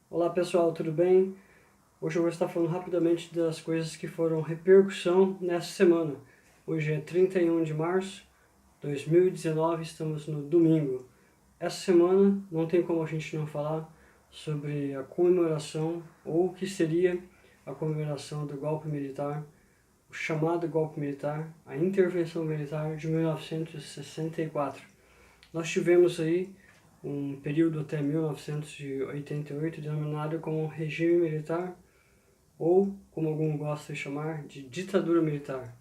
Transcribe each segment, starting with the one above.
Olá pessoal, tudo bem? Hoje eu vou estar falando rapidamente das coisas que foram repercussão nessa semana. Hoje é 31 de março de 2019, estamos no domingo. Essa semana não tem como a gente não falar sobre a comemoração, ou o que seria a comemoração do golpe militar, o chamado golpe militar, a intervenção militar de 1964. Nós tivemos aí um período até 1988 denominado como regime militar, ou, como alguns gostam de chamar, de ditadura militar.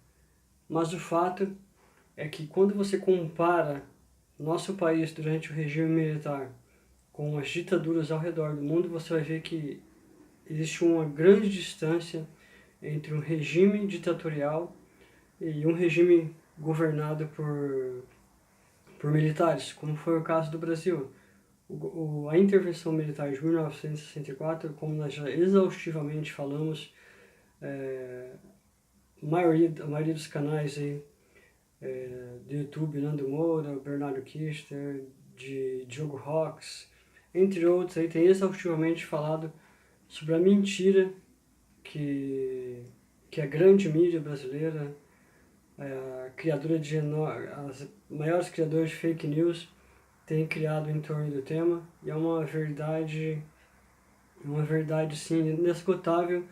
Mas o fato é que quando você compara nosso país durante o regime militar com as ditaduras ao redor do mundo, você vai ver que existe uma grande distância entre um regime ditatorial e um regime governado por militares, como foi o caso do Brasil. A intervenção militar de 1964, como nós já exaustivamente falamos, a maioria dos canais aí, do YouTube, Nando Moura, Bernardo Kister, de Diogo Rox, entre outros, aí, tem exaustivamente falado sobre a mentira que a grande mídia brasileira, criadora as maiores criadoras de fake news, tem criado em torno do tema, e é uma verdade sim inesgotável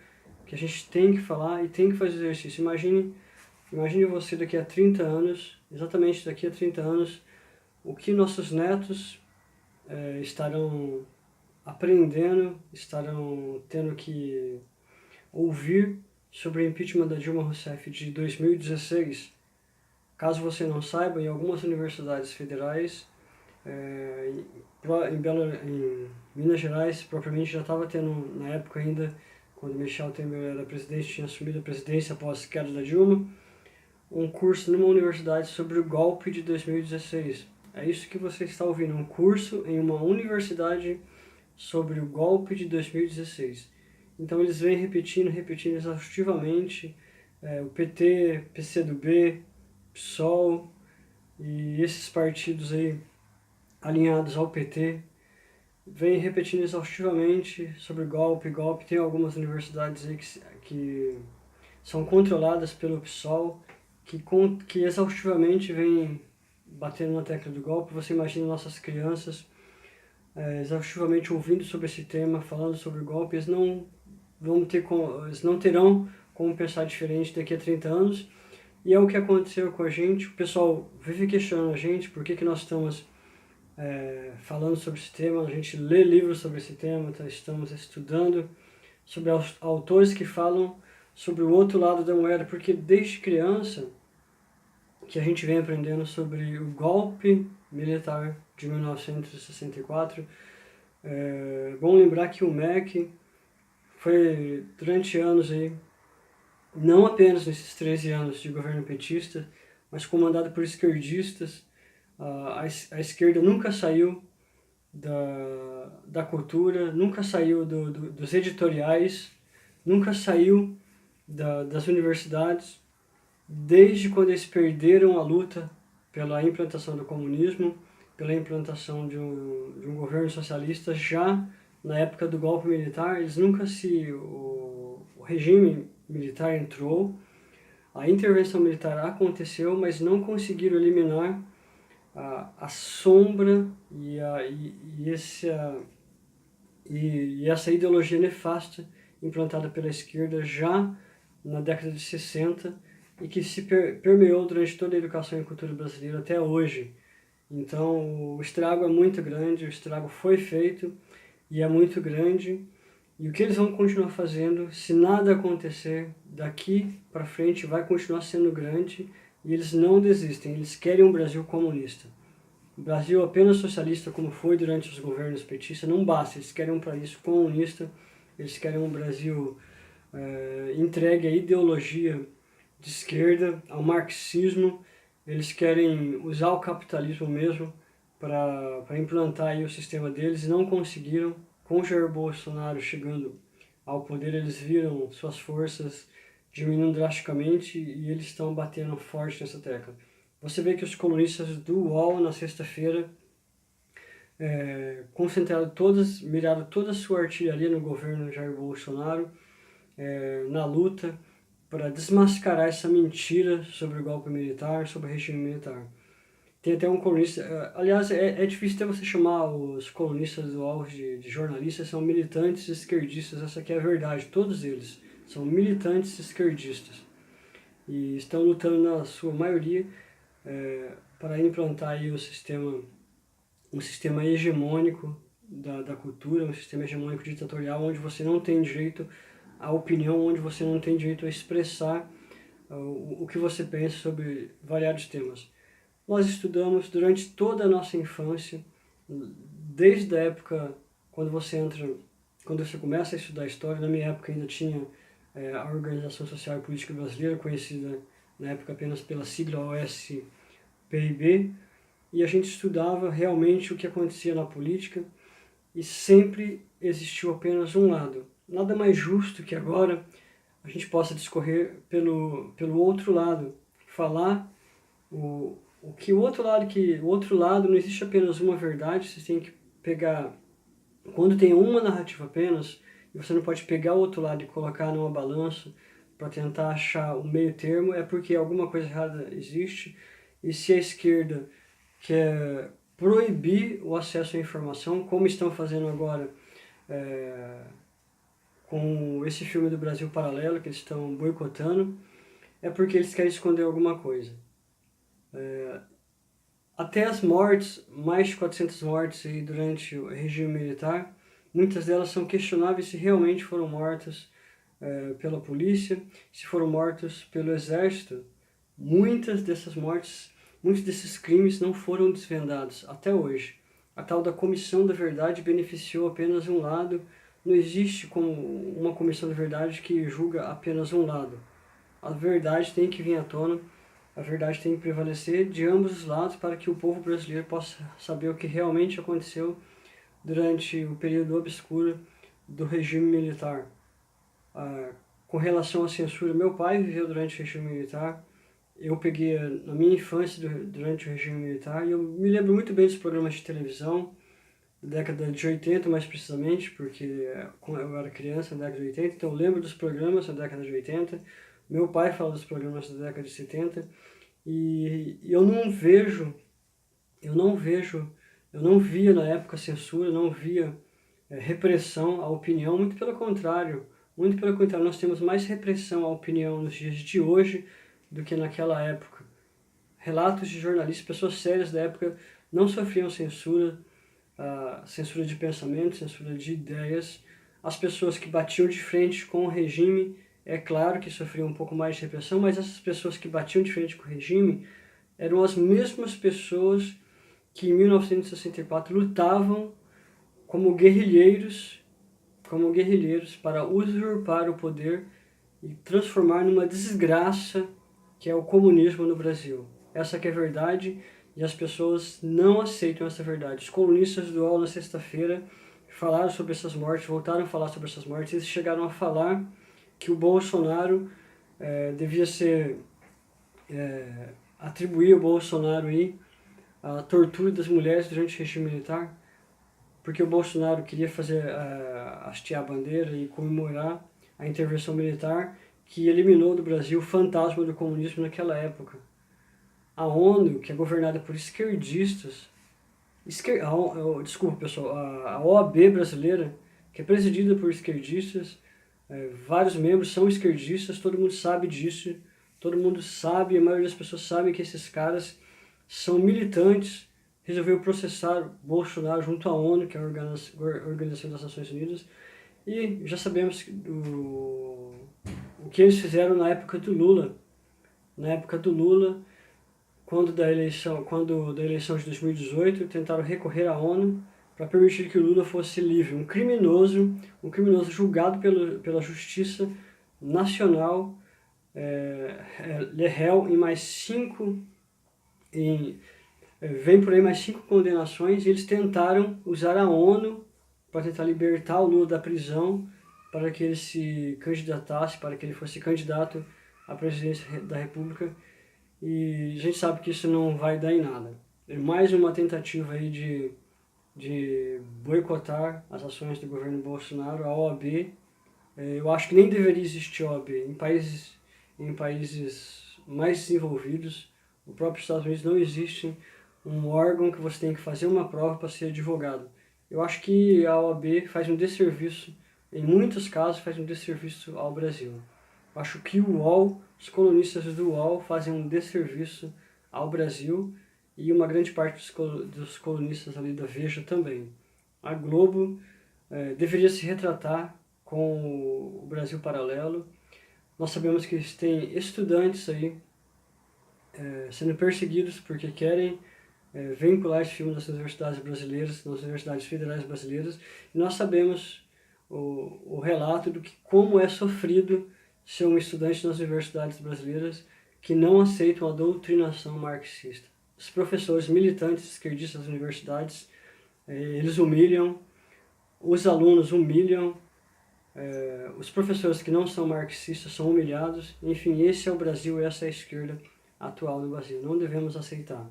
que a gente tem que falar e tem que fazer exercício. Imagine você daqui a 30 anos, exatamente daqui a 30 anos, o que nossos netos estarão aprendendo, estarão tendo que ouvir sobre o impeachment da Dilma Rousseff de 2016. Caso você não saiba, em algumas universidades federais, em Minas Gerais, propriamente, já estava tendo, na época ainda, quando Michel Temer era presidente, tinha assumido a presidência após a queda da Dilma, um curso numa universidade sobre o golpe de 2016. É isso que você está ouvindo, um curso em uma universidade sobre o golpe de 2016. Então eles vêm repetindo exaustivamente o PT, PCdoB, PSOL e esses partidos aí alinhados ao PT, vem repetindo exaustivamente sobre golpe. Tem algumas universidades aí que são controladas pelo PSOL, que exaustivamente vem batendo na tecla do golpe. Você imagina nossas crianças exaustivamente ouvindo sobre esse tema, falando sobre o golpe, eles não terão como pensar diferente daqui a 30 anos. E é o que aconteceu com a gente. O pessoal vive questionando a gente por que nós estamos falando sobre esse tema, a gente lê livros sobre esse tema, estamos estudando sobre autores que falam sobre o outro lado da moeda, porque desde criança que a gente vem aprendendo sobre o golpe militar de 1964. Bom lembrar que o MEC foi durante anos aí, não apenas nesses 13 anos de governo petista, mas comandado por esquerdistas. A esquerda nunca saiu da cultura, nunca saiu dos editoriais, nunca saiu das universidades, desde quando eles perderam a luta pela implantação do comunismo, pela implantação de um governo socialista. Já na época do golpe militar, eles nunca o regime militar entrou, a intervenção militar aconteceu, mas não conseguiram eliminar a sombra e essa ideologia nefasta implantada pela esquerda já na década de 60 e que se permeou durante toda a educação e cultura brasileira até hoje. Então o estrago é muito grande, o estrago foi feito e é muito grande. E o que eles vão continuar fazendo, se nada acontecer daqui para frente, vai continuar sendo grande, e eles não desistem, eles querem um Brasil comunista. O Brasil apenas socialista, como foi durante os governos petistas, não basta, eles querem um país comunista, eles querem um Brasil entregue à ideologia de esquerda, ao marxismo. Eles querem usar o capitalismo mesmo para implantar aí o sistema deles, e não conseguiram. Com Jair Bolsonaro chegando ao poder, eles viram suas forças diminuindo drasticamente e eles estão batendo forte nessa tecla. Você vê que os colunistas do UOL, na sexta-feira, miraram toda a sua artilharia no governo Jair Bolsonaro, na luta para desmascarar essa mentira sobre o golpe militar, sobre o regime militar. Tem até um colunista, aliás, é difícil até você chamar os colunistas do auge de jornalistas, são militantes esquerdistas, essa aqui é a verdade, todos eles são militantes esquerdistas e estão lutando na sua maioria para implantar aí um sistema hegemônico da cultura, um sistema hegemônico ditatorial, onde você não tem direito à opinião, onde você não tem direito a expressar o que você pensa sobre variados temas. Nós estudamos durante toda a nossa infância, desde a época quando você começa a estudar história. Na minha época ainda tinha a Organização Social e Política Brasileira, conhecida na época apenas pela sigla OSPIB, e a gente estudava realmente o que acontecia na política e sempre existiu apenas um lado. Nada mais justo que agora a gente possa discorrer pelo outro lado, falar o outro lado não existe apenas uma verdade, você tem que pegar, quando tem uma narrativa apenas, e você não pode pegar o outro lado e colocar numa balança para tentar achar o meio termo, é porque alguma coisa errada existe. E se a esquerda quer proibir o acesso à informação, como estão fazendo agora com esse filme do Brasil Paralelo, que eles estão boicotando, é porque eles querem esconder alguma coisa. Até as mortes, mais de 400 mortes aí durante o regime militar, muitas delas são questionáveis se realmente foram mortas pela polícia, se foram mortas pelo exército. Muitas dessas mortes, muitos desses crimes não foram desvendados até hoje. A tal da comissão da verdade beneficiou apenas um lado. Não existe como uma comissão da verdade que julga apenas um lado. A verdade tem que vir à tona. A verdade tem que prevalecer de ambos os lados para que o povo brasileiro possa saber o que realmente aconteceu durante o período obscuro do regime militar. Com relação à censura, meu pai viveu durante o regime militar, eu peguei na minha infância durante o regime militar e eu me lembro muito bem dos programas de televisão da década de 80, mais precisamente, porque eu era criança na década de 80, então eu lembro dos programas da década de 80. Meu pai fala dos programas da década de 70 e eu não via na época censura, não via repressão à opinião, muito pelo contrário, nós temos mais repressão à opinião nos dias de hoje do que naquela época. Relatos de jornalistas, pessoas sérias da época não sofriam censura, censura de pensamento, censura de ideias. As pessoas que batiam de frente com o regime, é claro que sofriam um pouco mais de repressão, mas essas pessoas que batiam de frente com o regime eram as mesmas pessoas que em 1964 lutavam como guerrilheiros para usurpar o poder e transformar numa desgraça que é o comunismo no Brasil. Essa que é a verdade e as pessoas não aceitam essa verdade. Os colunistas do UOL na sexta-feira falaram sobre essas mortes, voltaram a falar sobre essas mortes, eles chegaram a falar que o Bolsonaro devia ser atribuir ao Bolsonaro aí a tortura das mulheres durante o regime militar, porque o Bolsonaro queria hastear a bandeira e comemorar a intervenção militar que eliminou do Brasil o fantasma do comunismo naquela época. A ONU, que é governada por esquerdistas, desculpa pessoal, a OAB brasileira, que é presidida por esquerdistas, vários membros são esquerdistas, todo mundo sabe disso, todo mundo sabe, a maioria das pessoas sabe que esses caras são militantes, resolveu processar Bolsonaro junto à ONU, que é a Organização das Nações Unidas, e já sabemos o que eles fizeram na época do Lula. Na época do Lula, quando da eleição de 2018, tentaram recorrer à ONU para permitir que o Lula fosse livre. Um criminoso julgado pela Justiça Nacional, réu em mais 5... vem por aí mais 5 condenações, e eles tentaram usar a ONU para tentar libertar o Lula da prisão, para que ele se candidatasse, para que ele fosse candidato à presidência da República, e a gente sabe que isso não vai dar em nada. É mais uma tentativa aí de boicotar as ações do governo Bolsonaro, a OAB. Eu acho que nem deveria existir OAB. Em países mais desenvolvidos, no próprio Estados Unidos, não existe um órgão que você tem que fazer uma prova para ser advogado. Eu acho que a OAB faz um desserviço, em muitos casos, faz um desserviço ao Brasil. Eu acho que o UOL, os colunistas do UOL fazem um desserviço ao Brasil e uma grande parte dos colunistas ali da Veja também. A Globo deveria se retratar com o Brasil Paralelo. Nós sabemos que tem estudantes aí sendo perseguidos porque querem vincular esse filme nas universidades brasileiras, nas universidades federais brasileiras, e nós sabemos o relato do que como é sofrido ser um estudante nas universidades brasileiras que não aceitam a doutrinação marxista. Os professores militantes esquerdistas das universidades, eles humilham, os alunos humilham, os professores que não são marxistas são humilhados. Enfim, esse é o Brasil, essa é a esquerda atual no Brasil. Não devemos aceitar.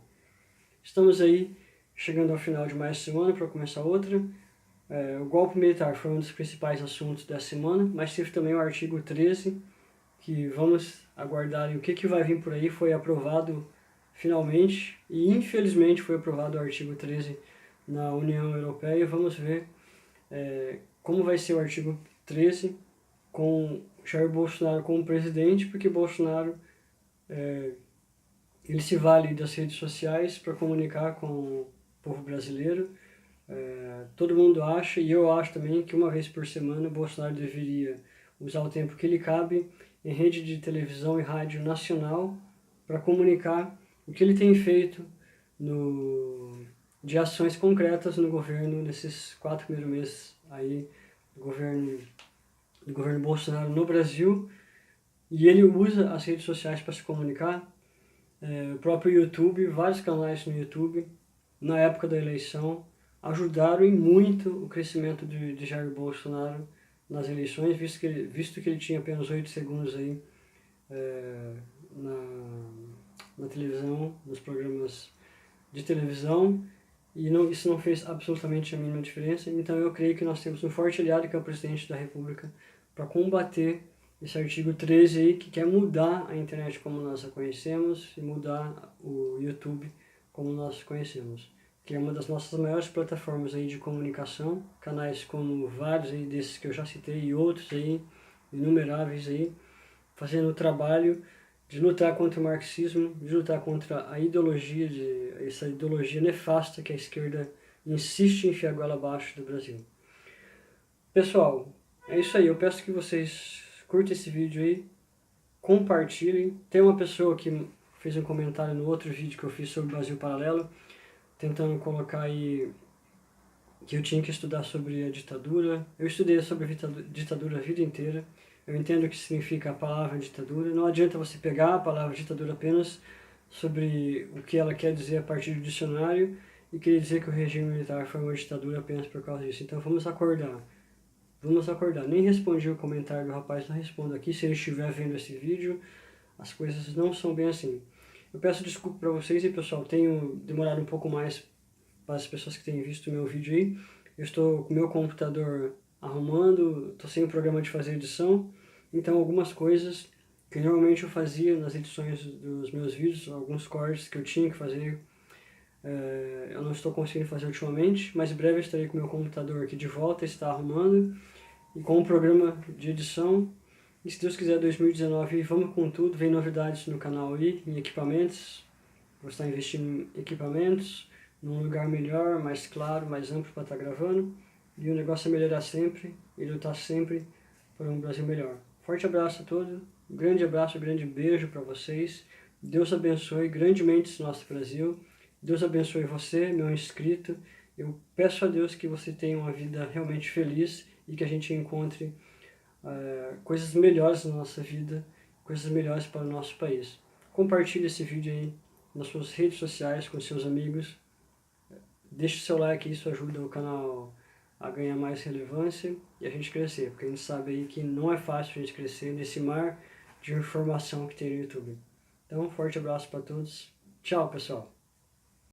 Estamos aí chegando ao final de mais semana para começar outra. O golpe militar foi um dos principais assuntos dessa semana, mas teve também o artigo 13, que vamos aguardar o que vai vir por aí. Foi aprovado finalmente e infelizmente foi aprovado o artigo 13 na União Europeia. Vamos ver como vai ser o artigo 13 com Jair Bolsonaro como presidente, porque Bolsonaro ele se vale das redes sociais para comunicar com o povo brasileiro. Todo mundo acha, e eu acho também, que uma vez por semana Bolsonaro deveria usar o tempo que lhe cabe em rede de televisão e rádio nacional para comunicar o que ele tem feito de ações concretas no governo nesses 4 primeiros meses aí do governo Bolsonaro no Brasil. E ele usa as redes sociais para se comunicar. O próprio YouTube, vários canais no YouTube, na época da eleição, ajudaram em muito o crescimento de Jair Bolsonaro nas eleições, visto que ele tinha apenas 8 segundos aí na televisão, nos programas de televisão, e isso não fez absolutamente a mínima diferença. Então eu creio que nós temos um forte aliado, que é o presidente da República, para combater esse artigo 13 aí, que quer mudar a internet como nós a conhecemos e mudar o YouTube como nós conhecemos, que é uma das nossas maiores plataformas aí de comunicação, canais como vários aí desses que eu já citei e outros aí, inumeráveis aí, fazendo o trabalho de lutar contra o marxismo, de lutar contra a ideologia, essa ideologia nefasta que a esquerda insiste em enfiar a goela abaixo do Brasil. Pessoal, é isso aí. Eu peço que vocês curtam esse vídeo aí, compartilhem. Tem uma pessoa que fez um comentário no outro vídeo que eu fiz sobre o Brasil Paralelo, tentando colocar aí que eu tinha que estudar sobre a ditadura. Eu estudei sobre a ditadura a vida inteira. Eu entendo o que significa a palavra ditadura. Não adianta você pegar a palavra ditadura apenas sobre o que ela quer dizer a partir do dicionário e querer dizer que o regime militar foi uma ditadura apenas por causa disso. Então vamos acordar. Vamos acordar. Nem respondi o comentário do rapaz, não respondo aqui. Se ele estiver vendo esse vídeo, as coisas não são bem assim. Eu peço desculpa para vocês e, pessoal, tenho demorado um pouco mais para as pessoas que têm visto o meu vídeo aí. Eu estou com o meu computador arrumando, estou sem o programa de fazer edição, então algumas coisas que normalmente eu fazia nas edições dos meus vídeos, alguns cortes que eu tinha que fazer, eu não estou conseguindo fazer ultimamente, mas em breve eu estarei com o meu computador aqui de volta, está arrumando, e com o programa de edição. E se Deus quiser, 2019, vamos com tudo, vem novidades no canal aí, em equipamentos, vou estar investindo em equipamentos, num lugar melhor, mais claro, mais amplo para estar gravando, e o negócio é melhorar sempre, e lutar sempre por um Brasil melhor. Forte abraço a todos, um grande abraço, um grande beijo para vocês, Deus abençoe grandemente esse nosso Brasil, Deus abençoe você, meu inscrito, eu peço a Deus que você tenha uma vida realmente feliz, e que a gente encontre coisas melhores na nossa vida, coisas melhores para o nosso país. Compartilhe esse vídeo aí nas suas redes sociais com seus amigos. Deixe o seu like, isso ajuda o canal a ganhar mais relevância e a gente crescer, porque a gente sabe aí que não é fácil a gente crescer nesse mar de informação que tem no YouTube. Então, um forte abraço para todos. Tchau, pessoal!